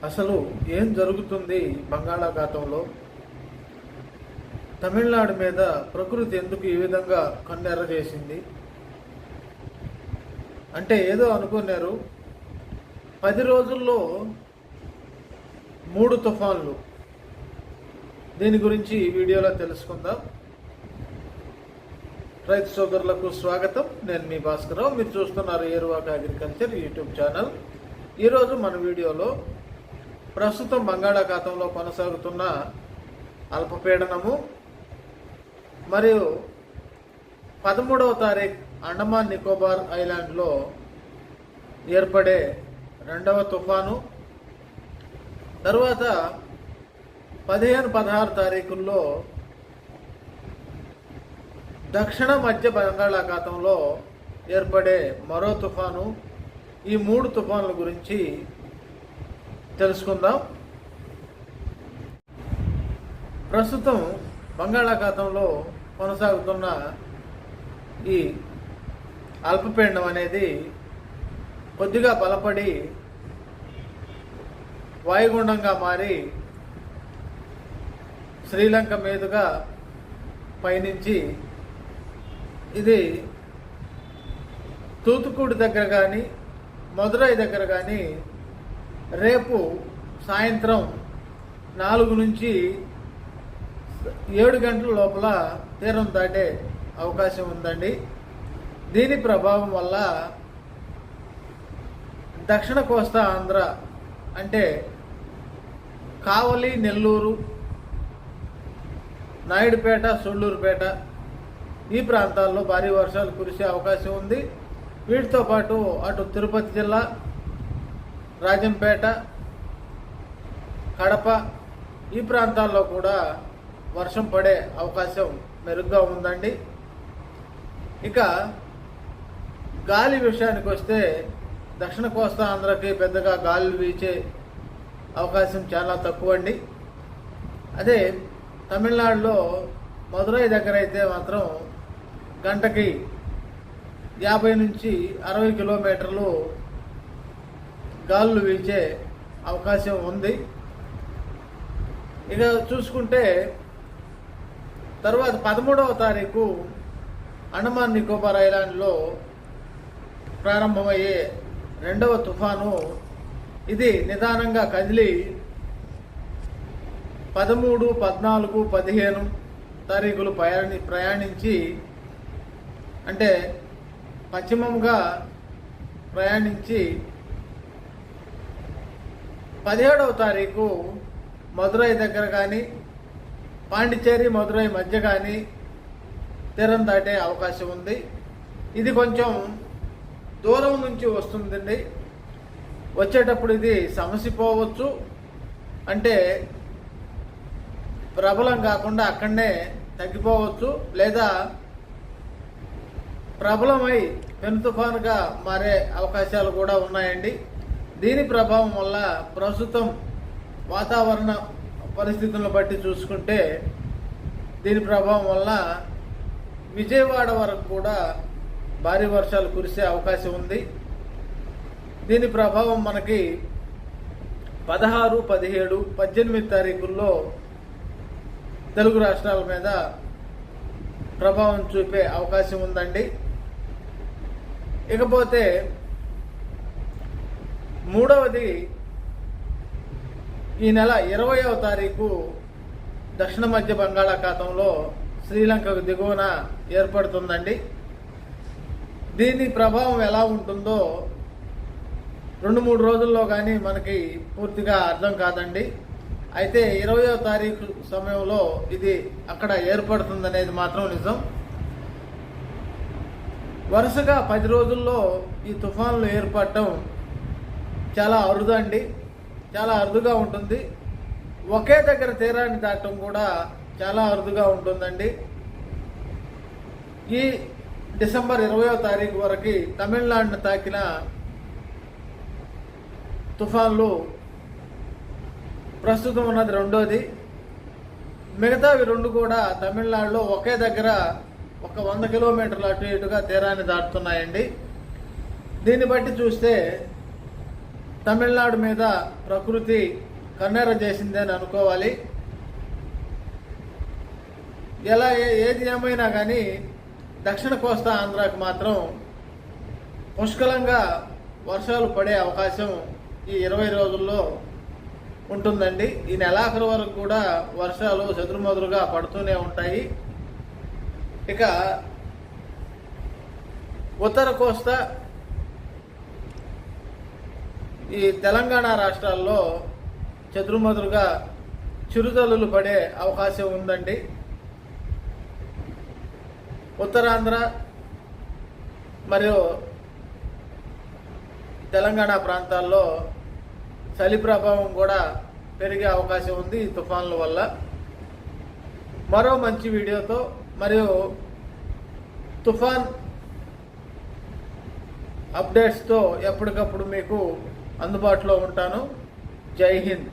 అసలు ఏం జరుగుతుంది బంగాళాఖాతంలో? తమిళనాడు మీద ప్రకృతి ఎందుకు ఈ విధంగా కన్నెర్ర చేసింది? అంటే ఏదో అనుకున్నారు, 10 రోజుల్లో 3 తుఫాన్లు. దీని గురించి ఈ వీడియోలో తెలుసుకుందాం. రైతు సోదరులకు స్వాగతం. నేను మీ భాస్కరరావు. మీరు చూస్తున్నారు ఏరువాక అగ్రికల్చర్ యూట్యూబ్ ఛానల్. ఈరోజు మన వీడియోలో ప్రస్తుతం బంగాళాఖాతంలో కొనసాగుతున్న అల్పపీడనము మరియు 13వ తారీఖు అండమాన్ నికోబార్ ఐలాండ్లో ఏర్పడే 2వ తుఫాను, తరువాత 15-16 తారీఖుల్లో దక్షిణ మధ్య బంగాళాఖాతంలో ఏర్పడే మరో తుఫాను. ఈ 3 తుఫాన్ల గురించి తెలుసుకుందాం. ప్రస్తుతం బంగాళాఖాతంలో కొనసాగుతున్న ఈ అల్పపీడనం అనేది కొద్దిగా బలపడి వాయుగుండంగా మారి శ్రీలంక మీదుగా పయనించి ఇది తూతుకుడి దగ్గర కానీ మదురై దగ్గర కానీ రేపు సాయంత్రం 4 నుంచి 7 గంటల లోపల తీరం దాటే అవకాశం ఉందండి. దీని ప్రభావం వల్ల దక్షిణ కోస్తా ఆంధ్ర అంటే కావలి, నెల్లూరు, నాయుడుపేట, సొళ్ళూరుపేట ఈ ప్రాంతాల్లో భారీ వర్షాలు కురిసే అవకాశం ఉంది. వీటితో పాటు అటు తిరుపతి జిల్లా, రాజంపేట, కడప ఈ ప్రాంతాల్లో కూడా వర్షం పడే అవకాశం మెరుగ్గా ఉందండి. ఇక గాలి విషయానికి వస్తే దక్షిణ కోస్తా ఆంధ్రకి పెద్దగా గాలి వీచే అవకాశం చాలా తక్కువ అండి. అదే తమిళనాడులో మదురై దగ్గర అయితే మాత్రం గంటకి 50 నుంచి 60 కిలోమీటర్లు గాలులు వీచే అవకాశం ఉంది. ఇక చూసుకుంటే తర్వాత 13వ తారీఖు అండమాన్ నికోబార్ ఐలాండ్లో ప్రారంభమయ్యే 2వ తుఫాను. ఇది నిదానంగా కదిలి 13, 14, 15 తారీఖులు ప్రయాణించి అంటే పశ్చిమంగా ప్రయాణించి 17వ తారీఖు మదురై దగ్గర కానీ పాండిచ్చేరి, మదురై మధ్య కానీ తీరం దాటే అవకాశం ఉంది. ఇది కొంచెం దూరం నుంచి వస్తుందండి. వచ్చేటప్పుడు ఇది సమసిపోవచ్చు, అంటే ప్రబలం కాకుండా అక్కడనే తగ్గిపోవచ్చు, లేదా ప్రబలమై పెను తుఫానుగా మారే అవకాశాలు కూడా ఉన్నాయండి. దీని ప్రభావం వల్ల ప్రస్తుతం వాతావరణ పరిస్థితులను బట్టి చూసుకుంటే దీని ప్రభావం వల్ల విజయవాడ వరకు కూడా భారీ వర్షాలు కురిసే అవకాశం ఉంది. దీని ప్రభావం మనకి 16, 17, 18 తారీఖుల్లో తెలుగు రాష్ట్రాల మీద ప్రభావం చూపే అవకాశం ఉందండి. ఇకపోతే 3వది ఈ నెల 20వ తారీఖు దక్షిణ మధ్య బంగాళాఖాతంలో శ్రీలంకకు దిగువన ఏర్పడుతుందండి. దీని ప్రభావం ఎలా ఉంటుందో 2-3 రోజుల్లో కానీ మనకి పూర్తిగా అర్థం కాదండి. అయితే 20వ తారీఖు సమయంలో ఇది అక్కడ ఏర్పడుతుందనేది మాత్రం నిజం. వరుసగా 10 రోజుల్లో ఈ తుఫాన్లు ఏర్పడటం చాలా అరుదండి, చాలా అరుదుగా ఉంటుంది. ఒకే దగ్గర తీరాన్ని దాటడం కూడా చాలా అరుదుగా ఉంటుందండి. ఈ డిసెంబర్ 20వ తారీఖు వరకు తమిళనాడును తాకిన తుఫాన్లు ప్రస్తుతం ఉన్నది 2వది. మిగతావి 2 కూడా తమిళనాడులో ఒకే దగ్గర ఒక 100 కిలోమీటర్లు అటు ఇటుగా తీరాన్ని దాటుతున్నాయండి. దీన్ని బట్టి చూస్తే తమిళనాడు మీద ప్రకృతి కన్నెర చేసిందని అనుకోవాలి. ఏది ఏమైనా కానీ దక్షిణ కోస్తా ఆంధ్రాకి మాత్రం పుష్కలంగా వర్షాలు పడే అవకాశం ఈ 20 రోజుల్లో ఉంటుందండి. ఈ నెలాఖరు వరకు కూడా వర్షాలు చెదురుమదురుగా పడుతూనే ఉంటాయి. ఇక ఉత్తర కోస్తా, ఈ తెలంగాణ రాష్ట్రాల్లో చెదురుమదురుగా చిరుజల్లులు పడే అవకాశం ఉందండి. ఉత్తరాంధ్ర మరియు తెలంగాణ ప్రాంతాల్లో చలి ప్రభావం కూడా పెరిగే అవకాశం ఉంది ఈ తుఫాన్ల వల్ల. మరో మంచి వీడియోతో మరియు తుఫాన్ అప్డేట్స్తో ఎప్పటికప్పుడు మీకు అందుబాటులో ఉంటాను. జై హింద్.